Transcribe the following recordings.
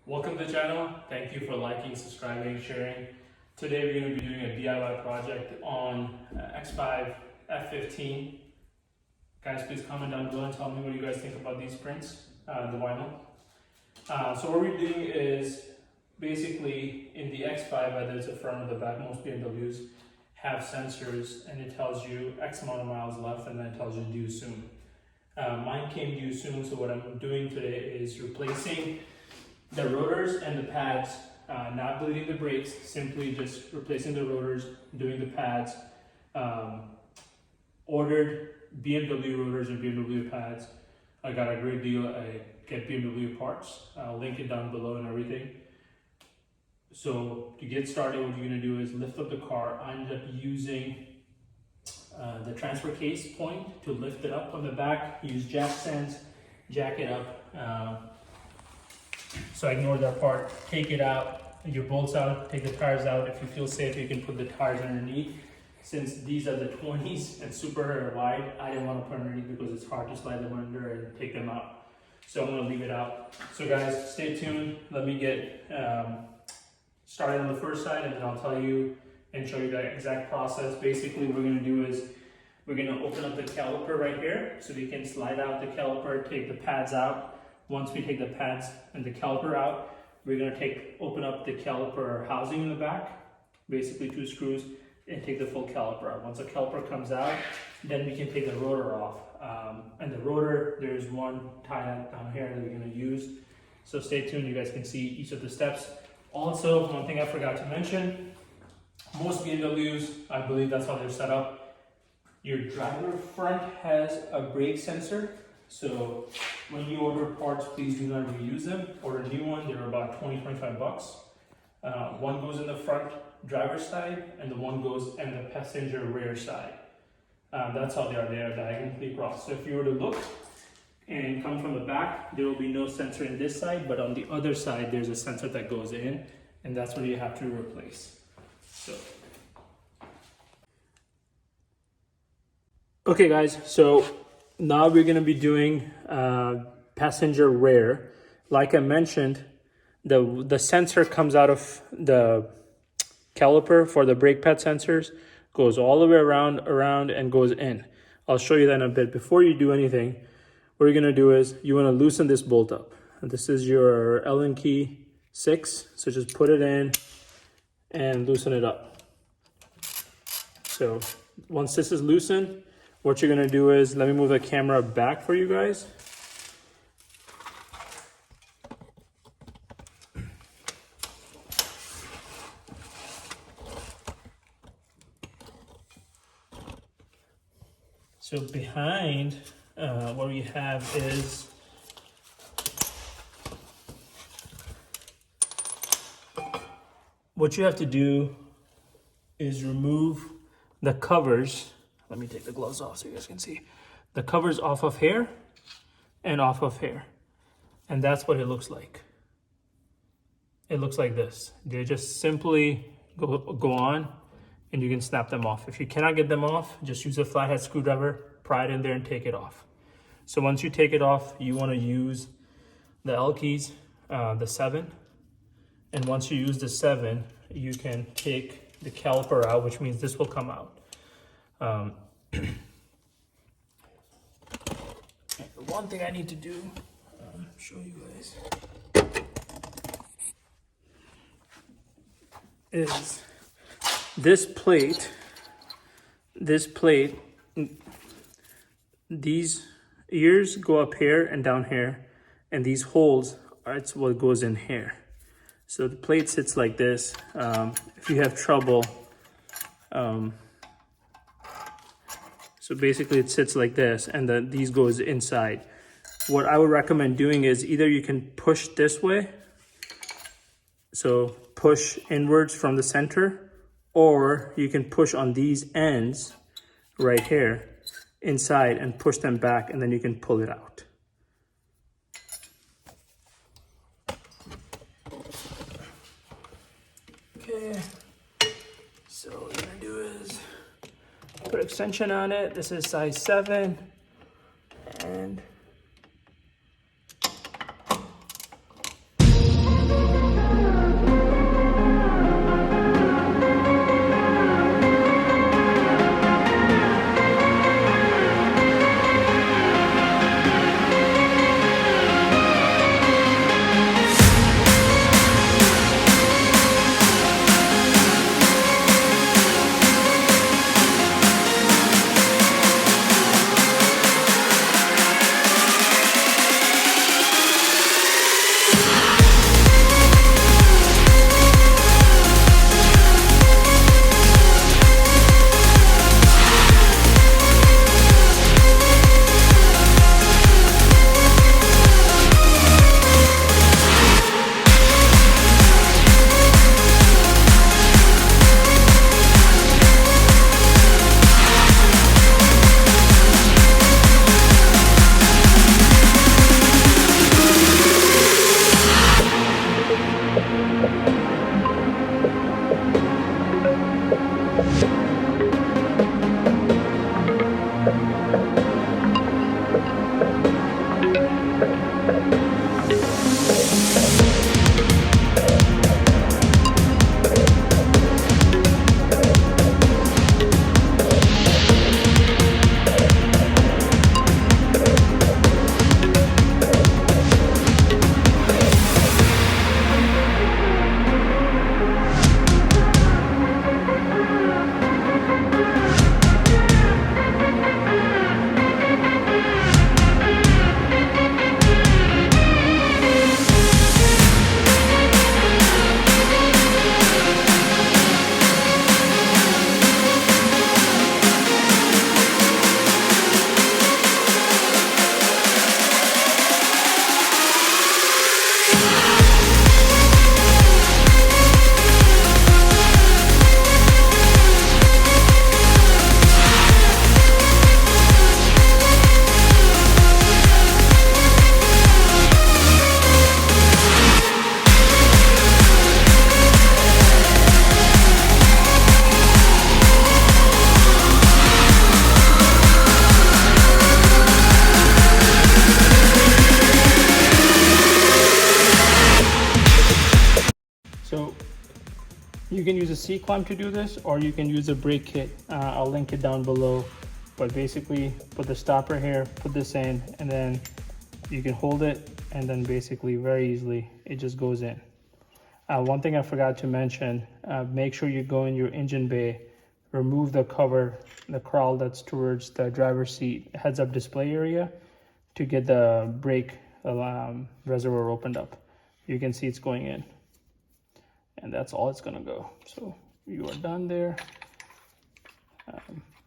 Welcome to the channel. Thank you for liking, subscribing, sharing. Today we're going to be doing a DIY project on X5 F15. Guys, please comment down below and tell me what you guys think about these prints, the vinyl. So what we're doing is basically in the X5, whether it's the front or the back, most BMWs have sensors and it tells you X amount of miles left and then it tells you due soon. Mine came due soon, so what I'm doing today is replacing the rotors and the pads, not bleeding the brakes, simply just replacing the rotors, doing the pads. Ordered BMW rotors and BMW pads. I got a great deal at getBMWparts. I'll link it down below and everything. So to get started, what you're going to do is lift up the car. I ended up using the transfer case point to lift it up on the back. Use jack stands, jack it up. So ignore that part, take it out, your bolts out, take the tires out. If you feel safe, you can put the tires underneath. Since these are the 20s and super wide, I didn't want to put underneath because it's hard to slide them under and take them out. So I'm going to leave it out. So guys, stay tuned. Let me get started on the first side and then I'll tell you and show you the exact process. Basically what we're going to do is we're going to open up the caliper right here so we can slide out the caliper, take the pads out. Once we take the pads and the caliper out, we're going to open up the caliper housing in the back, basically 2 screws, and take the full caliper out. Once the caliper comes out, then we can take the rotor off. And the rotor, there's one tie down here that we're going to use. So stay tuned, you guys can see each of the steps. Also, one thing I forgot to mention, most BMWs, I believe that's how they're set up. Your driver front has a brake sensor. So when you order parts, please do not reuse them. Order a new one, they're about 20-25 bucks. One goes in the front driver's side and the one goes in the passenger rear side. That's how they are diagonally across. So if you were to look and come from the back, there will be no sensor in this side, but on the other side, there's a sensor that goes in, and that's what you have to replace. So. Okay guys, so now we're going to be doing passenger rear. Like I mentioned, the sensor comes out of the caliper for the brake pad sensors, goes all the way around and goes in. I'll show you that in a bit. Before you do anything, what you're going to do is you want to loosen this bolt up. And this is your Allen key 6, so just put it in and loosen it up. So once this is loosened, what you're going to do is, let me move the camera back for you guys. So behind, what we have is what you have to do is remove the covers. Let me take the gloves off so you guys can see. The covers off of here and off of here. And that's what it looks like. It looks like this. They just simply go on and you can snap them off. If you cannot get them off, just use a flathead screwdriver, pry it in there and take it off. So once you take it off, you want to use the L keys, the 7. And once you use the 7, you can take the caliper out, which means this will come out. The one thing I need to do, show you guys, is this plate, these ears go up here and down here, and these holes, it's what goes in here. So the plate sits like this. If you have trouble, so basically it sits like this and then these goes inside. What I would recommend doing is either you can push this way, so push inwards from the center, or you can push on these ends right here inside and push them back and then you can pull it out. Okay, so what we're gonna do is put extension on it. This is size 7 and You can use a C-clamp to do this, or you can use a brake kit. I'll link it down below. But basically, put the stopper here, put this in, and then you can hold it, and then basically very easily it just goes in. One thing I forgot to mention, make sure you go in your engine bay, remove the cover, the cowl that's towards the driver's seat heads-up display area to get the brake reservoir opened up. You can see it's going in, and that's all it's gonna go. So you are done there.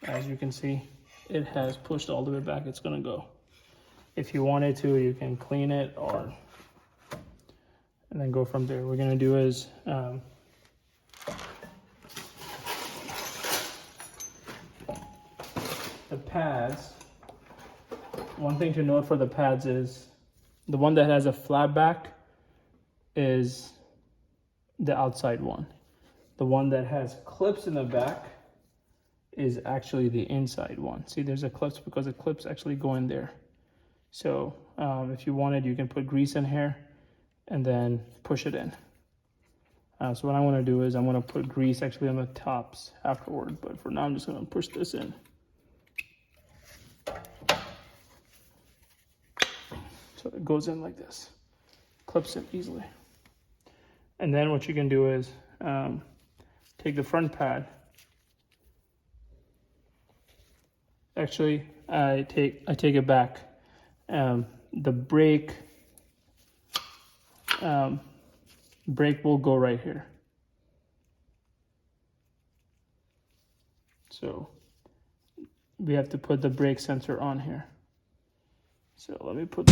As you can see, it has pushed all the way back. It's gonna go. If you wanted to, you can clean it and then go from there. What we're gonna do is the pads. One thing to note for the pads is the one that has a flat back is the outside one. The one that has clips in the back is actually the inside one. See, there's a clips because the clips actually go in there. So if you wanted, you can put grease in here and then push it in. So what I want to do is I'm going to put grease actually on the tops afterward, but for now I'm just going to push this in. So it goes in like this, clips in easily. And then what you can do is take the front pad. Actually, I take it back. The brake will go right here. So we have to put the brake sensor on here. So let me put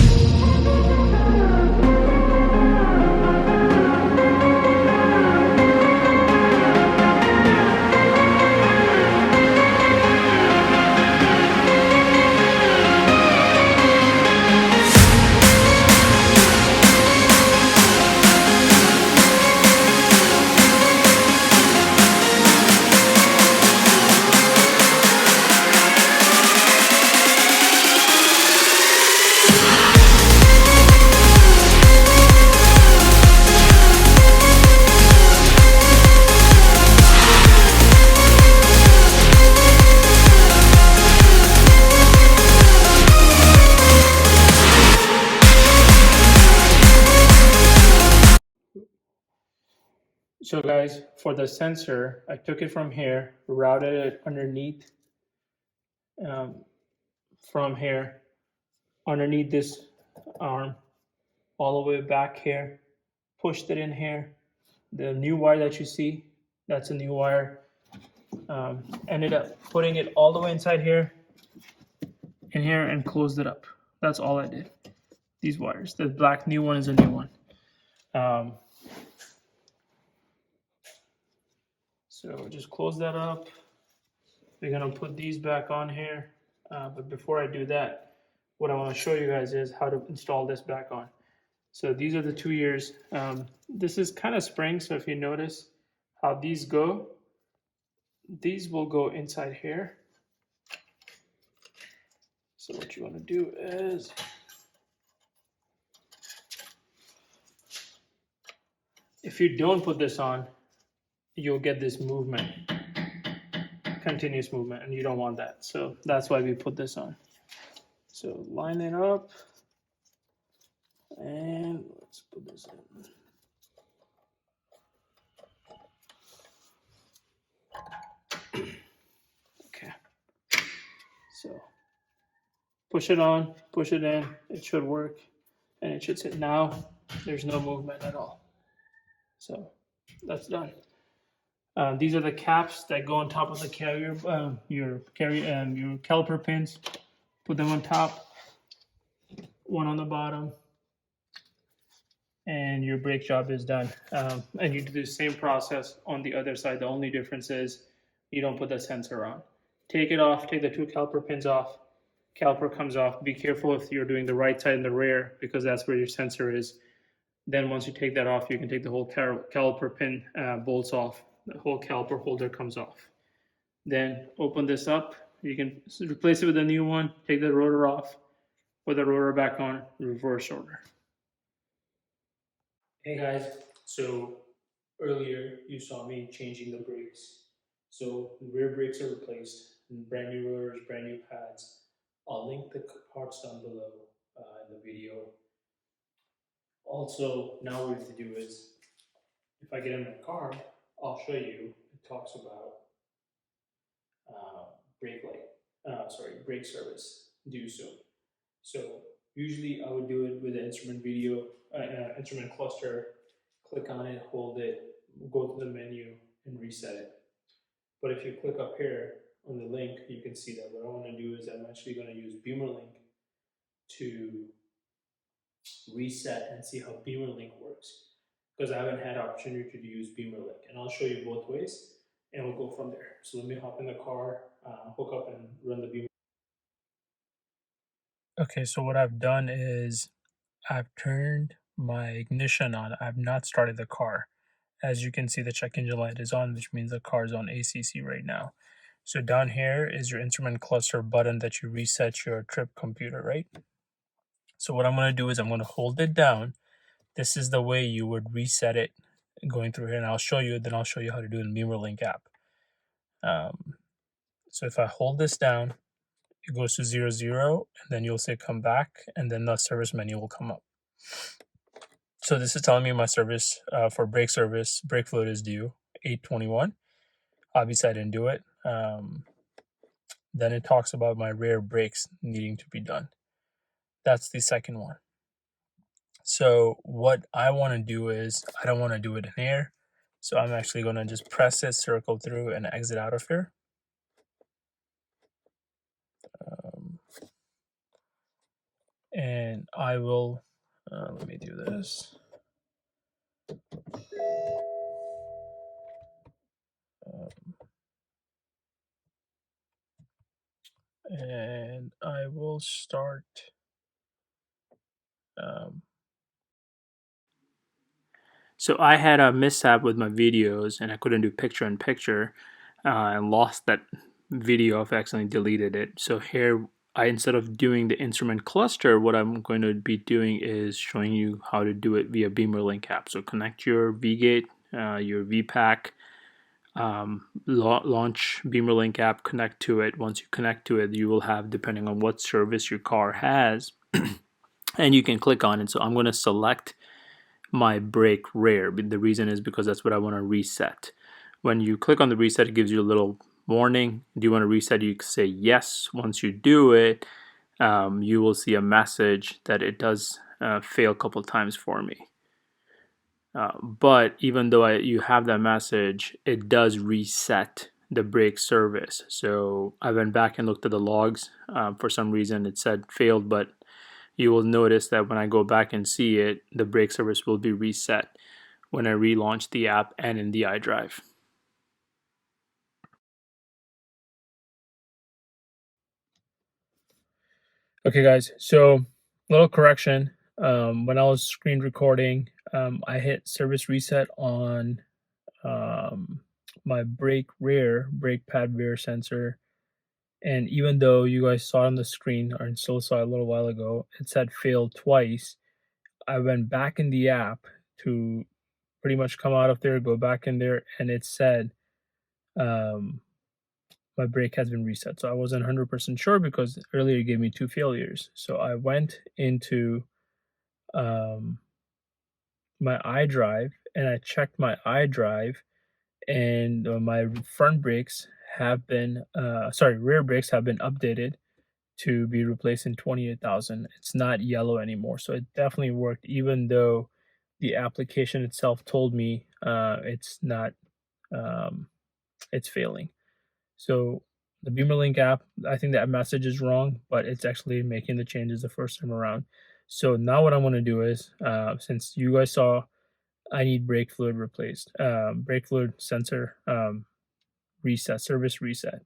So guys, for the sensor, I took it from here, routed it underneath, from here, underneath this arm, all the way back here, pushed it in here. The new wire that you see, that's a new wire. Ended up putting it all the way inside here, in here, and closed it up. That's all I did. These wires, the black new one is a new one. So just close that up. We're gonna put these back on here. But before I do that, what I wanna show you guys is how to install this back on. So these are the 2 years. This is kind of spring, so if you notice how these go, these will go inside here. So what you wanna do is, if you don't put this on, you'll get this movement, continuous movement, and you don't want that. So that's why we put this on. So line it up, and let's put this in. Okay, so push it on, push it in, it should work, and it should sit. Now there's no movement at all. So that's done. These are the caps that go on top of the carrier, your caliper pins. Put them on top, one on the bottom, and your brake job is done. And you do the same process on the other side. The only difference is you don't put the sensor on. Take it off, take the 2 caliper pins off. Caliper comes off. Be careful if you're doing the right side and the rear, because that's where your sensor is. Then once you take that off, you can take the whole caliper pin bolts off. The whole caliper holder comes off. Then open this up. You can replace it with a new one. Take the rotor off. Put the rotor back on. Reverse order. Hey guys, so earlier you saw me changing the brakes. So rear brakes are replaced, brand new rotors, brand new pads. I'll link the parts down below in the video. Also, now what we have to do is, if I get in my car, I'll show you. It talks about brake light, brake service due soon. So usually I would do it with an instrument video, instrument cluster, click on it, hold it, go to the menu and reset it. But if you click up here on the link, you can see that what I want to do is I'm actually going to use Bimmerlink to reset and see how Bimmerlink works. Because I haven't had opportunity to use Bimmerlink, and I'll show you both ways and we'll go from there. So let me hop in the car, hook up and run the Bimmerlink. Okay, so what I've done is I've turned my ignition on. I've not started the car. As you can see, the check engine light is on, which means the car is on ACC right now. So down here is your instrument cluster button that you reset your trip computer, right? So what I'm going to do is I'm going to hold it down. This is the way you would reset it going through here, and I'll show you, then I'll show you how to do it in Bimmerlink app. So if I hold this down, it goes to 0, 0, and then you'll say come back, and then the service menu will come up. So this is telling me my service for brake service, brake fluid is due 8/21. Obviously I didn't do it. Then it talks about my rear brakes needing to be done. That's the second one. So what I want to do is, I don't want to do it in here. So I'm actually going to just press it, circle through, and exit out of here. And I will, let me do this. And I will start. So I had a mishap with my videos and I couldn't do picture in picture and lost that video. I've accidentally deleted it. So here, instead of doing the instrument cluster, what I'm going to be doing is showing you how to do it via Bimmerlink app. So connect your vGate, your Veepak, launch Bimmerlink app, connect to it. Once you connect to it, you will have, depending on what service your car has, and you can click on it. So I'm going to select my brake rear. The reason is because that's what I want to reset. When you click on the reset, it gives you a little warning. Do you want to reset? You can say yes. Once you do it, you will see a message that it does fail a couple times for me. But even though you have that message, it does reset the brake service. So I went back and looked at the logs. For some reason it said failed, but you will notice that when I go back and see it, the brake service will be reset when I relaunch the app and in the iDrive. Okay guys, so little correction. When I was screen recording, I hit service reset on my brake pad rear sensor. And even though you guys saw it on the screen, or still saw it a little while ago, it said failed twice. I went back in the app to pretty much come out of there, go back in there, and it said my brake has been reset. So I wasn't 100% sure because earlier it gave me 2 failures. So I went into my iDrive and I checked my iDrive, and my front brakes have been, rear brakes have been updated to be replaced in 28,000. It's not yellow anymore. So it definitely worked, even though the application itself told me it's not, it's failing. So the Bimmerlink app, I think that message is wrong, but it's actually making the changes the first time around. So now what I want to do is, since you guys saw I need brake fluid replaced, brake fluid sensor reset, service reset.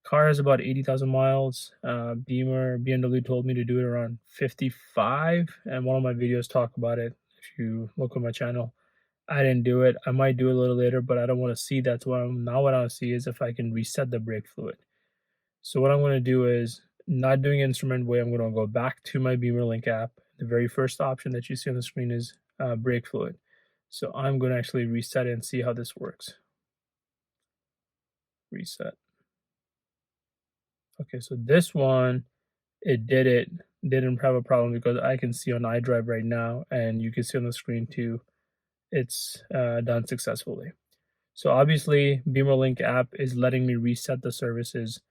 Car has about 80,000 miles. BMW told me to do it around 55, and one of my videos talk about it. If you look on my channel, I didn't do it. I might do it a little later, but I don't want to see. That's what now what I want to see is if I can reset the brake fluid. So what I'm going to do is, not doing instrument way, I'm going to go back to my Bimmerlink app. The very first option that you see on the screen is brake fluid. So I'm going to actually reset it and see how this works. Reset. Okay, so this one, didn't have a problem because I can see on iDrive right now, and you can see on the screen too, it's done successfully. So obviously, Bimmerlink app is letting me reset the services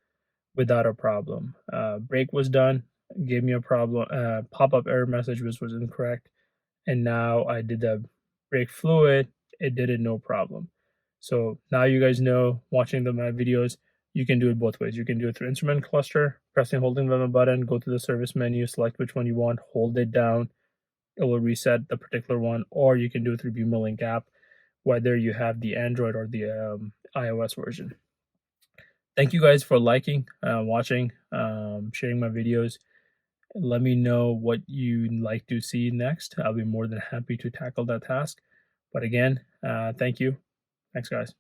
without a problem. Brake was done, gave me a problem, pop-up error message which was incorrect, and now I did the brake fluid, it did it no problem. So now you guys know, watching my videos, you can do it both ways. You can do it through instrument cluster, holding down the button, go to the service menu, select which one you want, hold it down, it will reset the particular one, or you can do it through Bimmerlink app, whether you have the Android or the iOS version. Thank you guys for liking, watching, sharing my videos. Let me know what you'd like to see next. I'll be more than happy to tackle that task. But again, thank you. Thanks, guys.